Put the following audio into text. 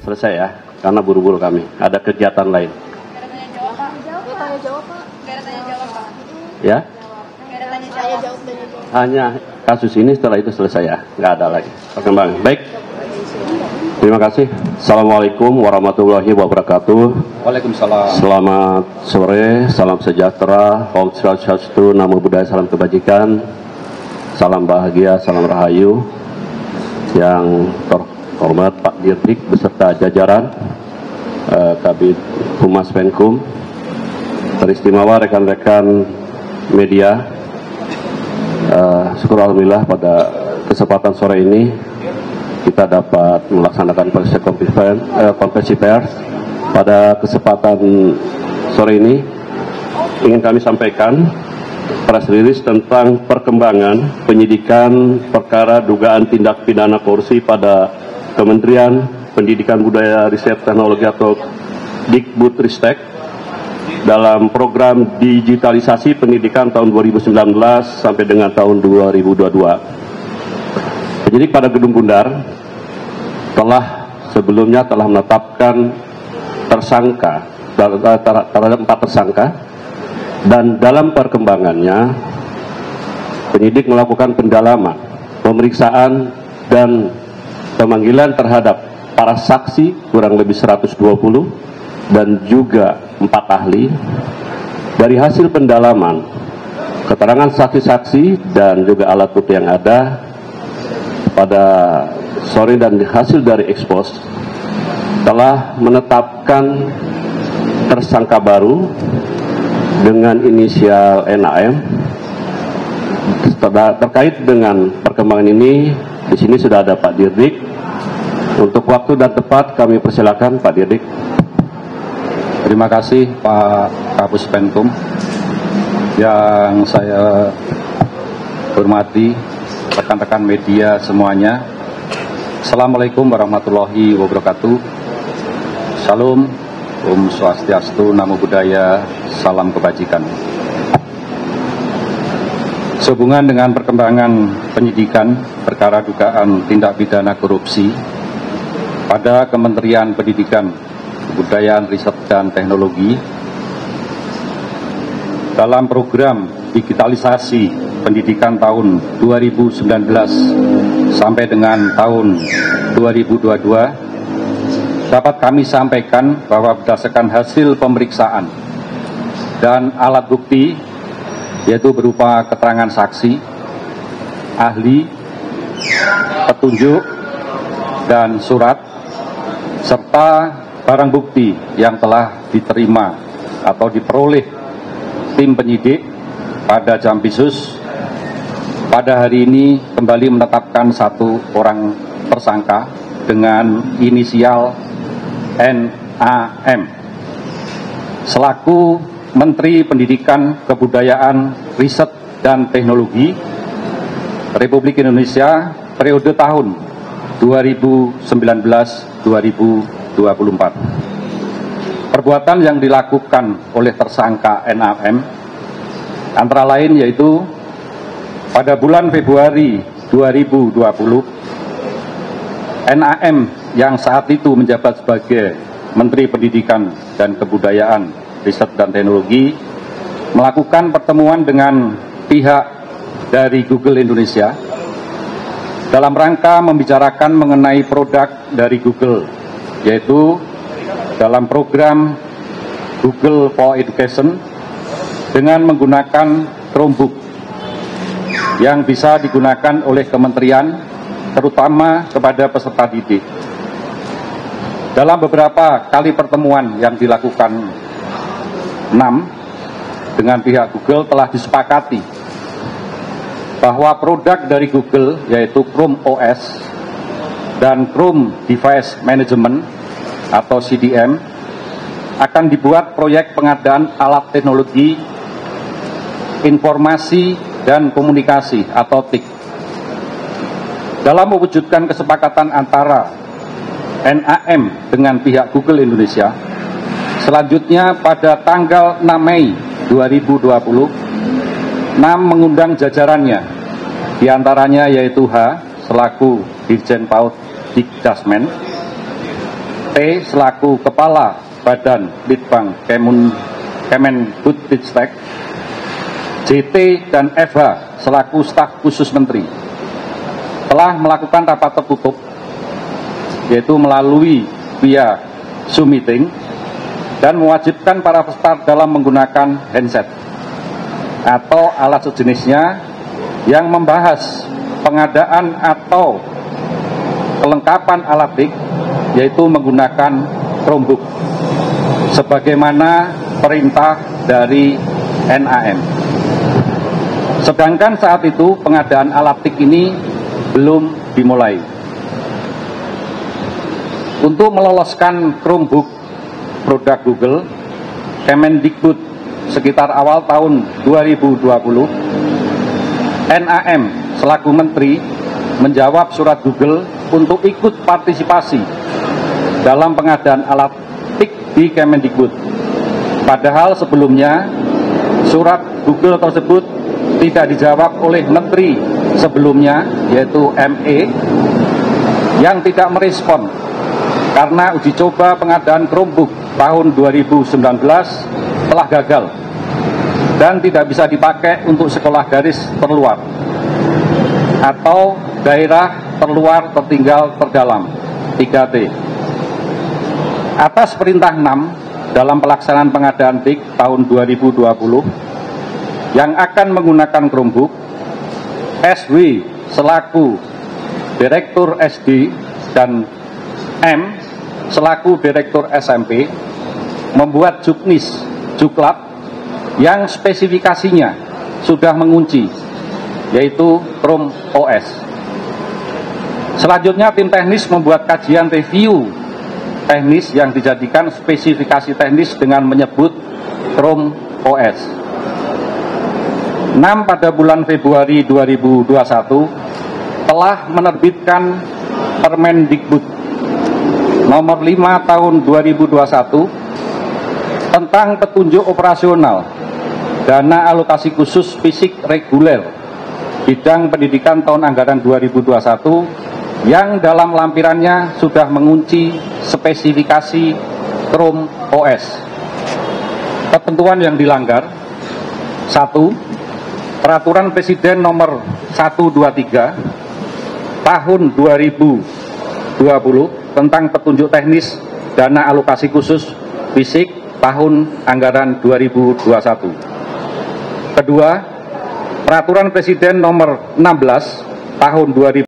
selesai ya, karena buru-buru kami. Ada kegiatan lain. Ya? Hanya kasus ini, setelah itu selesai ya, nggak ada lagi perkembangan. Baik. Terima kasih. Assalamualaikum warahmatullahi wabarakatuh. Waalaikumsalam. Selamat sore, salam sejahtera, Om Swastiastu, Namo Buddhaya, salam kebajikan, salam bahagia, salam rahayu. Yang terhormat Pak Dirdik beserta jajaran Kabid Humas Penkum, teristimewa rekan-rekan media, syukur alhamdulillah pada kesempatan sore ini kita dapat melaksanakan konferensi pers. Pada kesempatan sore ini ingin kami sampaikan press release tentang perkembangan penyidikan perkara dugaan tindak pidana korupsi pada Kementerian Pendidikan Budaya Riset Teknologi atau Dikbudristek dalam program digitalisasi pendidikan tahun 2019 sampai dengan tahun 2022. Penyidik pada Gedung Bundar sebelumnya telah menetapkan tersangka terhadap 4 tersangka, dan dalam perkembangannya penyidik melakukan pendalaman, pemeriksaan dan pemanggilan terhadap para saksi kurang lebih 120 dan juga 4 ahli. Dari hasil pendalaman, keterangan saksi-saksi dan juga alat bukti yang ada pada sore dan hasil dari ekspos telah menetapkan tersangka baru dengan inisial NAM. Terkait dengan perkembangan ini, di sini sudah ada Pak Dirdik. Untuk waktu dan tepat kami persilakan Pak Dirdik. Terima kasih Pak Kapus Penkum. Yang saya hormati rekan-rekan media semuanya. Assalamualaikum warahmatullahi wabarakatuh. Salam, Om Swastiastu, Namo Buddhaya, salam kebajikan. Sehubungan dengan perkembangan penyidikan perkara dugaan tindak pidana korupsi pada Kementerian Pendidikan, Kebudayaan, Riset, dan Teknologi dalam program digitalisasi pendidikan tahun 2019 sampai dengan tahun 2022, dapat kami sampaikan bahwa berdasarkan hasil pemeriksaan dan alat bukti, yaitu berupa keterangan saksi, ahli, petunjuk, dan surat, serta barang bukti yang telah diterima atau diperoleh tim penyidik pada Jampisus, pada hari ini kembali menetapkan 1 orang tersangka dengan inisial NAM selaku Menteri Pendidikan, Kebudayaan, Riset, dan Teknologi Republik Indonesia periode tahun 2019-2024. Perbuatan yang dilakukan oleh tersangka NAM antara lain yaitu pada bulan Februari 2020, NAM yang saat itu menjabat sebagai Menteri Pendidikan dan Kebudayaan, Riset, dan Teknologi melakukan pertemuan dengan pihak dari Google Indonesia dalam rangka membicarakan mengenai produk dari Google, yaitu dalam program Google for Education dengan menggunakan Chromebook yang bisa digunakan oleh kementerian, terutama kepada peserta didik. Dalam beberapa kali pertemuan yang dilakukan NAM dengan pihak Google telah disepakati bahwa produk dari Google yaitu Chrome OS dan Chrome Device Management atau CDM akan dibuat proyek pengadaan alat teknologi informasi dan komunikasi atau TIK. Dalam mewujudkan kesepakatan antara NAM dengan pihak Google Indonesia, selanjutnya pada tanggal 6 Mei 2020, NAM mengundang jajarannya, diantaranya yaitu H selaku Dirjen PAUD Dikdasmen, T selaku Kepala Badan Litbang Kemendikbudristek, JT dan FH selaku staf khusus Menteri telah melakukan rapat tertutup, yaitu melalui via Zoom meeting, dan mewajibkan para peserta dalam menggunakan handset atau alat sejenisnya yang membahas pengadaan atau kelengkapan alat TIK, yaitu menggunakan Chromebook sebagaimana perintah dari NAM. Sedangkan saat itu pengadaan alat TIK ini belum dimulai. Untuk meloloskan Chromebook produk Google, Kemendikbud sekitar awal tahun 2020, NAM selaku Menteri menjawab surat Google untuk ikut partisipasi dalam pengadaan alat TIK di Kemendikbud. Padahal sebelumnya surat Google tersebut tidak dijawab oleh Menteri sebelumnya, yaitu ME, yang tidak merespon karena uji coba pengadaan Chromebook tahun 2019 telah gagal dan tidak bisa dipakai untuk sekolah garis terluar atau daerah terluar tertinggal terdalam 3T. Atas perintah 6 dalam pelaksanaan pengadaan TIK tahun 2020 yang akan menggunakan Chromebook, SW selaku Direktur SD dan M selaku Direktur SMP membuat Juklat yang spesifikasinya sudah mengunci, yaitu Chrome OS. Selanjutnya tim teknis membuat kajian review teknis yang dijadikan spesifikasi teknis dengan menyebut Chrome OS. 6 pada bulan Februari 2021 telah menerbitkan Permendikbud nomor 5 tahun 2021 tentang petunjuk operasional dana alokasi khusus fisik reguler bidang pendidikan tahun anggaran 2021 yang dalam lampirannya sudah mengunci spesifikasi Chrome OS. Ketentuan yang dilanggar: 1. Peraturan Presiden nomor 123 tahun 2020 tentang petunjuk teknis dana alokasi khusus fisik tahun anggaran 2021. Kedua, Peraturan Presiden nomor 16 tahun 2020